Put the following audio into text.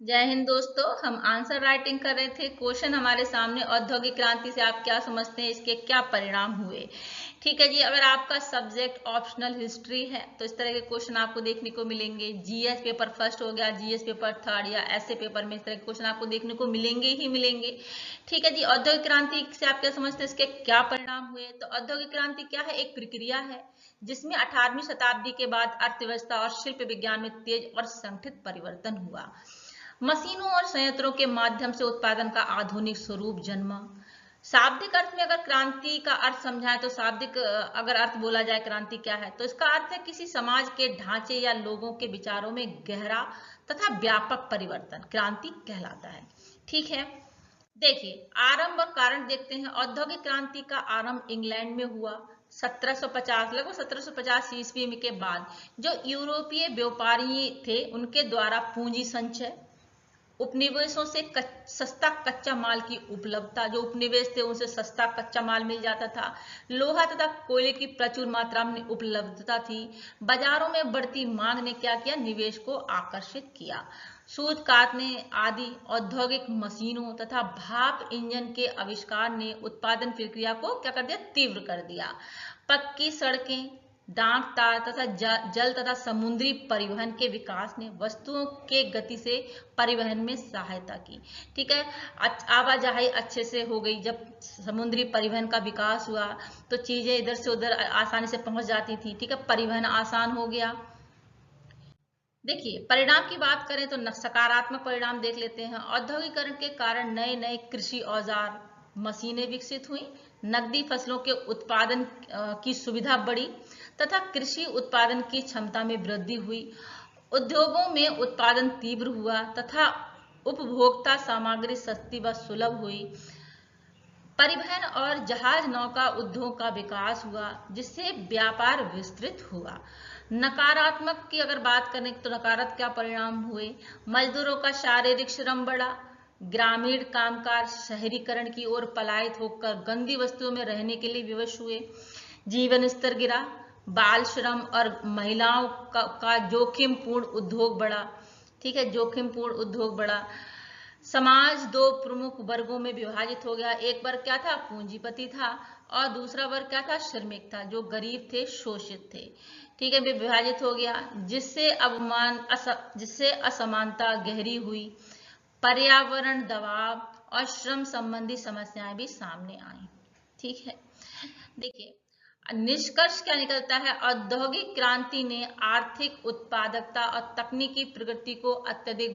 जय हिंद दोस्तों। हम आंसर राइटिंग कर रहे थे। क्वेश्चन हमारे सामने, औद्योगिक क्रांति से आप क्या समझते हैं, इसके क्या परिणाम हुए। ठीक है जी। अगर आपका सब्जेक्ट ऑप्शनल हिस्ट्री है तो इस तरह के क्वेश्चन आपको देखने को मिलेंगे। जीएस पेपर फर्स्ट हो गया, जीएस पेपर थर्ड या ऐसे पेपर में इस तरह के क्वेश्चन आपको देखने को मिलेंगे ही मिलेंगे। ठीक है जी। औद्योगिक क्रांति से आप क्या समझते हैं, इसके क्या परिणाम हुए। तो औद्योगिक क्रांति क्या है, एक प्रक्रिया है जिसमें 18वीं शताब्दी के बाद अर्थव्यवस्था और शिल्प विज्ञान में तेज और संगठित परिवर्तन हुआ। मशीनों और संयंत्रों के माध्यम से उत्पादन का आधुनिक स्वरूप जन्मा। शाब्दिक अर्थ में अगर क्रांति का अर्थ समझाएं तो शाब्दिक अगर अर्थ बोला जाए क्रांति क्या है, तो इसका अर्थ है किसी समाज के ढांचे या लोगों के विचारों में गहरा तथा व्यापक परिवर्तन क्रांति कहलाता है। ठीक है। देखिए, आरंभ और कारण देखते हैं। औद्योगिक क्रांति का आरंभ इंग्लैंड में हुआ 1750, लगभग 1750 ईस्वी के बाद। जो यूरोपीय व्यापारी थे उनके द्वारा पूंजी संचय, उपनिवेशों से सस्ता कच्चा माल की उपलब्धता, जो उपनिवेश थे उनसे सस्ता कच्चा माल मिल जाता था। लोहा तथा कोयले की प्रचुर मात्रा में उपलब्धता थी। बाजारों में बढ़ती मांग ने क्या किया, निवेश को आकर्षित किया। सूत कातने आदि औद्योगिक मशीनों तथा भाप इंजन के आविष्कार ने उत्पादन प्रक्रिया को क्या कर दिया, तीव्र कर दिया। पक्की सड़कें, डाक तार तथा जल तथा समुद्री परिवहन के विकास ने वस्तुओं के गति से परिवहन में सहायता की। ठीक है। आवाजाही अच्छे से हो गई। जब समुद्री परिवहन का विकास हुआ तो चीजें इधर से उधर आसानी से पहुंच जाती थी। ठीक है। परिवहन आसान हो गया। देखिए, परिणाम की बात करें तो सकारात्मक परिणाम देख लेते हैं। औद्योगिकरण के कारण नए नए कृषि औजार मशीनें विकसित हुई। नकदी फसलों के उत्पादन की सुविधा बढ़ी तथा कृषि उत्पादन की क्षमता में वृद्धि हुई। उद्योगों में उत्पादन तीव्र हुआ तथा उपभोक्ता सामग्री सस्ती व सुलभ हुई। परिवहन और जहाज नौका उद्योग का विकास हुआ जिससे व्यापार विस्तृत हुआ। नकारात्मक की अगर बात करें तो नकारात्मक क्या परिणाम हुए, मजदूरों का शारीरिक श्रम बढ़ा, ग्रामीण कामकाज शहरीकरण की ओर पलायित होकर गंदी वस्तुओं में रहने के लिए विवश हुए। जीवन स्तर गिरा, बाल श्रम और महिलाओं का जोखिमपूर्ण उद्योग बढ़ा। ठीक है, जोखिमपूर्ण उद्योग बढ़ा। समाज दो प्रमुख वर्गों में विभाजित हो गया। एक वर्ग क्या था, पूंजीपति था, और दूसरा वर्ग क्या था, श्रमिक था, जो गरीब थे, शोषित थे। ठीक है, विभाजित हो गया जिससे असमानता गहरी हुई। पर्यावरण दबाव और श्रम संबंधी समस्याएं भी सामने आई। ठीक है। देखिए, निष्कर्ष क्या निकलता है, औद्योगिक क्रांति ने आर्थिक उत्पादकता और तकनीकी प्रगति को अत्यधिक